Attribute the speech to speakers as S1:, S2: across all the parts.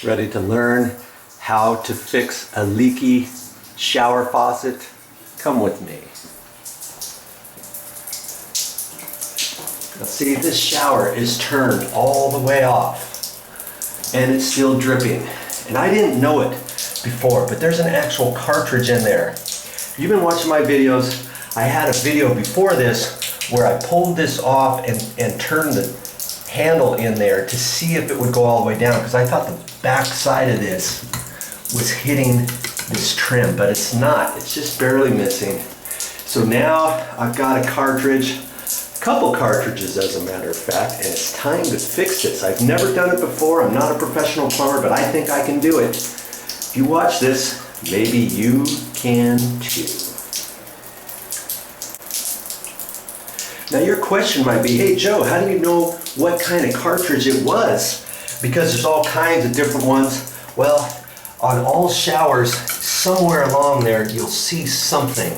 S1: Ready to learn how to fix a leaky shower faucet? Come with me. Now see, this shower is turned all the way off and it's still dripping. And I didn't know it before, but there's an actual cartridge in there. You've been watching my videos. I had a video before this where I pulled this off and turned the handle in there to see if it would go all the way down, because I thought the back side of this was hitting this trim, but it's not. It's just barely missing. So now I've got a cartridge, a couple cartridges as a matter of fact, and it's time to fix this. I've never done it before. I'm not a professional plumber, but I think I can do it. If you watch this, maybe you can too. Now your question might be, hey Joe, how do you know what kind of cartridge it was? Because there's all kinds of different ones. Well, on all showers, somewhere along there, you'll see something,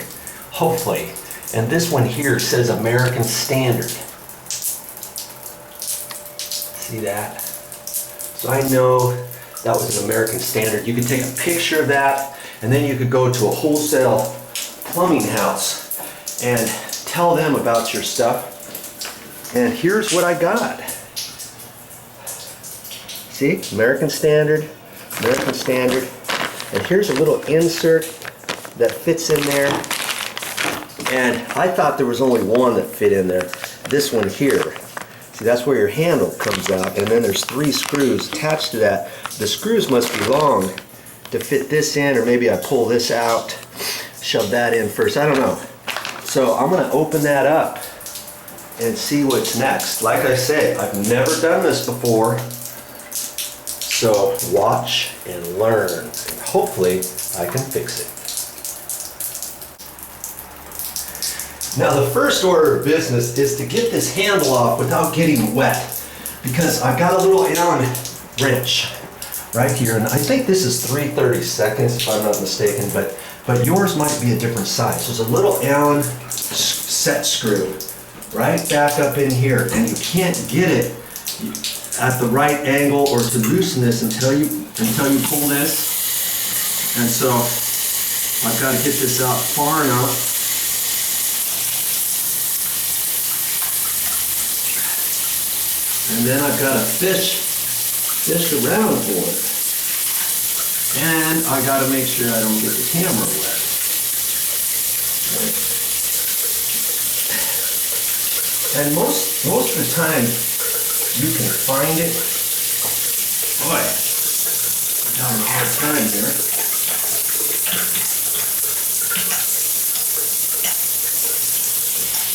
S1: hopefully. And this one here says American Standard. See that? So I know that was an American Standard. You could take a picture of that, and then you could go to a wholesale plumbing house and tell them about your stuff. And here's what I got. See, American Standard, American Standard. And here's a little insert that fits in there. And I thought there was only one that fit in there. This one here. See, that's where your handle comes out. And then there's 3 screws attached to that. The screws must be long to fit this in, or maybe I pull this out, shove that in first. I don't know. So I'm going to open that up and see what's next. Like I say, I've never done this before. So watch and learn, and hopefully I can fix it. Now the first order of business is to get this handle off without getting wet, because I've got a little Allen wrench right here, and I think this is 3/32 if I'm not mistaken, but yours might be a different size. So there's a little Allen set screw right back up in here, and you can't get it at the right angle or to loosen this until you pull this. And so I've got to get this out far enough. And then I've got to fish around for it. And I got to make sure I don't get the camera wet. And most of the time you can find it. Boy, I'm having a hard time here.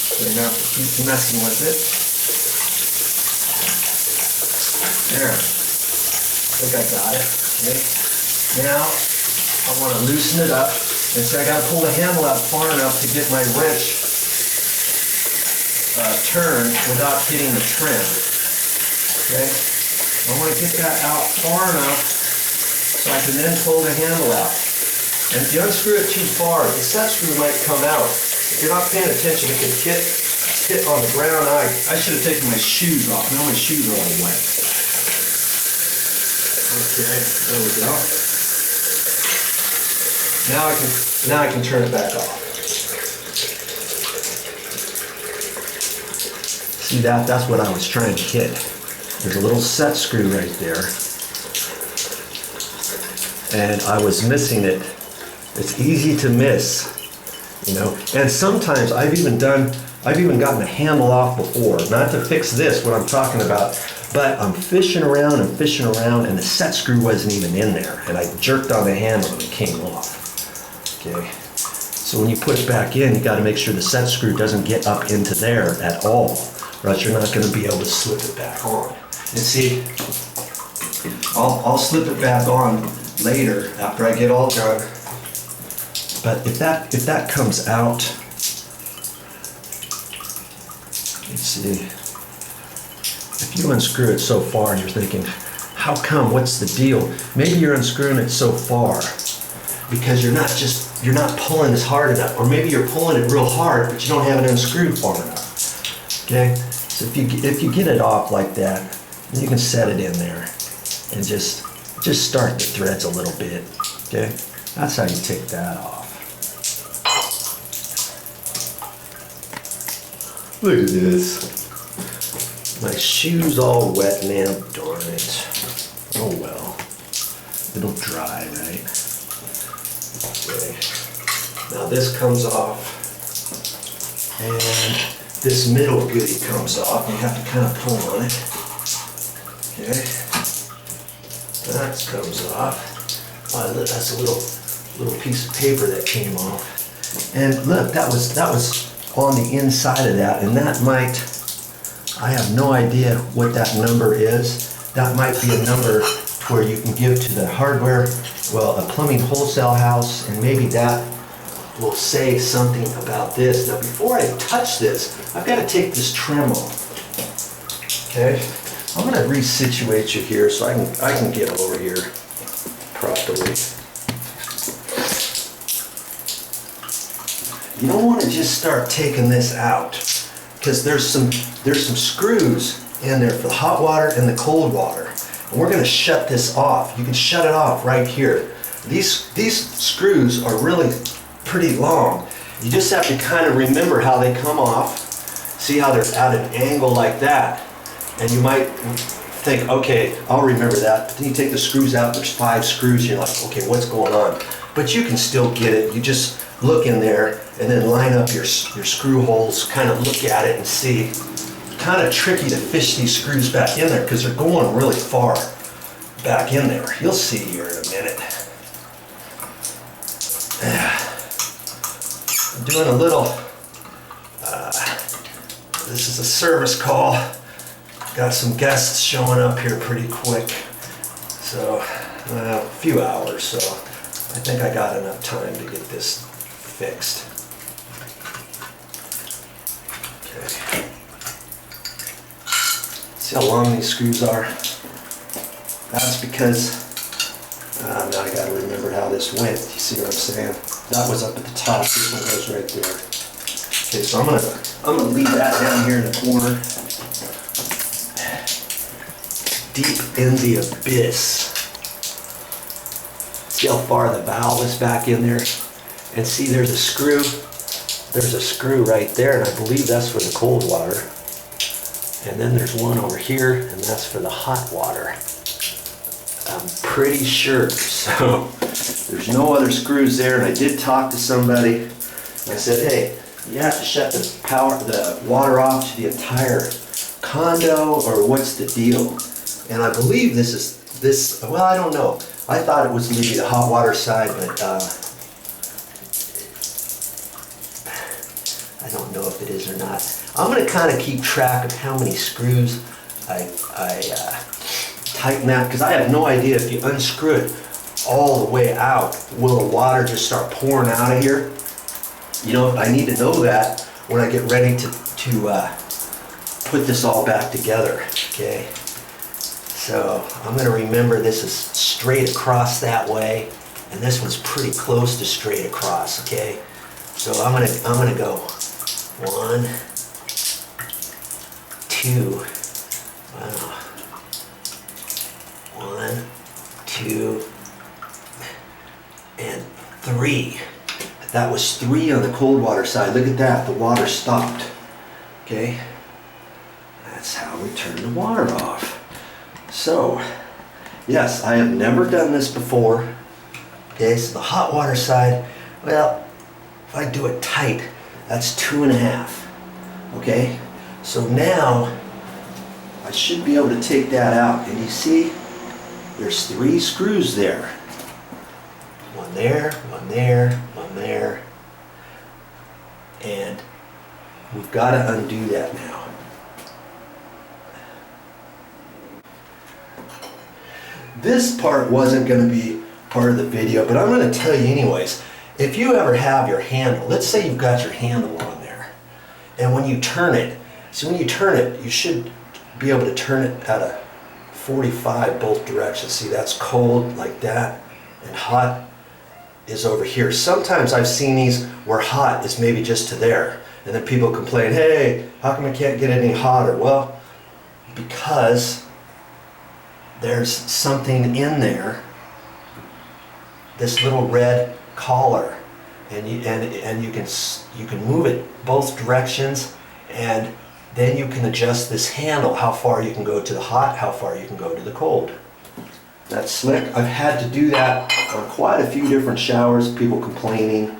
S1: So you have to keep messing with it. There. I think I got it. Okay. Now I want to loosen it up, and so I got to pull the handle out far enough to get my wrench turned without hitting the trim. Okay, I want to get that out far enough so I can then pull the handle out. And if you unscrew it too far, the set screw might come out. If you're not paying attention, it can hit on the ground. I should have taken my shoes off. Now my shoes are all wet. Okay, there we go. Now I can turn it back off. See that? That's what I was trying to hit. There's a little set screw right there. And I was missing it. It's easy to miss, you know. And sometimes I've even gotten the handle off before. Not to fix this, what I'm talking about, but I'm fishing around and the set screw wasn't even in there. And I jerked on the handle and it came off. Okay. So when you put it back in, you got to make sure the set screw doesn't get up into there at all, or else you're not going to be able to slip it back on. And see, I'll slip it back on later after I get all done. But if that comes out, let's see. If you unscrew it so far and you're thinking, how come? What's the deal? Maybe you're unscrewing it so far because you're not pulling as hard enough, or maybe you're pulling it real hard but you don't have it unscrewed far enough. Okay, so if you get it off like that, you can set it in there and just just start the threads a little bit, okay? That's how you take that off. Look at this. My shoe's all wet now, darn it. Oh well, it'll dry, right? Okay, now this comes off, and this middle goodie comes off. You have to kind of pull on it. Okay, that comes off. That's a little piece of paper that came off. And look, that was on the inside of that, and that might, I have no idea what that number is. That might be a number where you can give to the hardware, well, a plumbing wholesale house, and maybe that will say something about this. Now before I touch this, I've got to take this trim off. Okay, I'm going to resituate you here so I can get over here properly. You don't want to just start taking this out, because there's some screws in there for the hot water and the cold water. And we're going to shut this off. You can shut it off right here. These screws are really pretty long. You just have to kind of remember how they come off. See how they're at an angle like that. And you might think, okay, I'll remember that. But then you take the screws out, there's 5 screws, you're like, okay, what's going on? But you can still get it. You just look in there and then line up your screw holes, kind of look at it and see. Kind of tricky to fish these screws back in there because they're going really far back in there. You'll see here in a minute. I'm doing a little, this is a service call. Got some guests showing up here pretty quick. So, a few hours, so I think I got enough time to get this fixed. Okay. See how long these screws are? That's because, now I gotta remember how this went. You see what I'm saying? That was up at the top, this one goes right there. Okay, so I'm gonna leave that down here in the corner. Deep in the abyss. See how far the valve is back in there? And see, there's a screw. There's a screw right there, and I believe that's for the cold water. And then there's one over here, and that's for the hot water. I'm pretty sure. So there's no other screws there, and I did talk to somebody. I said, hey, you have to shut the water off to the entire condo, or what's the deal? And I believe this, well, I don't know. I thought it was maybe the hot water side, but I don't know if it is or not. I'm going to kind of keep track of how many screws I tighten that, because I have no idea if you unscrew it all the way out, will the water just start pouring out of here? You know, I need to know that when I get ready to put this all back together, okay? So I'm going to remember this is straight across that way, and this one's pretty close to straight across, okay? So I'm gonna go 1, 2, wow. 1, 2, and 3. That was 3 on the cold water side. Look at that, the water stopped, okay? That's how we turn the water off. So, yes, I have never done this before. Okay, so the hot water side, well, if I do it tight, that's 2.5. Okay, so now I should be able to take that out. And you see, there's 3 screws there. One there, one there, one there. And we've got to undo that now. This part wasn't going to be part of the video, but I'm going to tell you anyways. If you ever have your handle, let's say you've got your handle on there, and when you turn it, you should be able to turn it at a 45 both directions. See, that's cold like that, and hot is over here. Sometimes I've seen these where hot is maybe just to there, and then people complain, hey, how come I can't get any hotter? Well, because there's something in there, this little red collar, and you can move it both directions, and then you can adjust this handle, how far you can go to the hot, how far you can go to the cold. That's slick. I've had to do that on quite a few different showers, people complaining,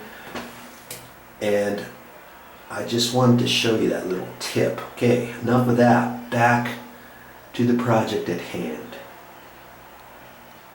S1: and I just wanted to show you that little tip. Okay, enough of that. Back to the project at hand.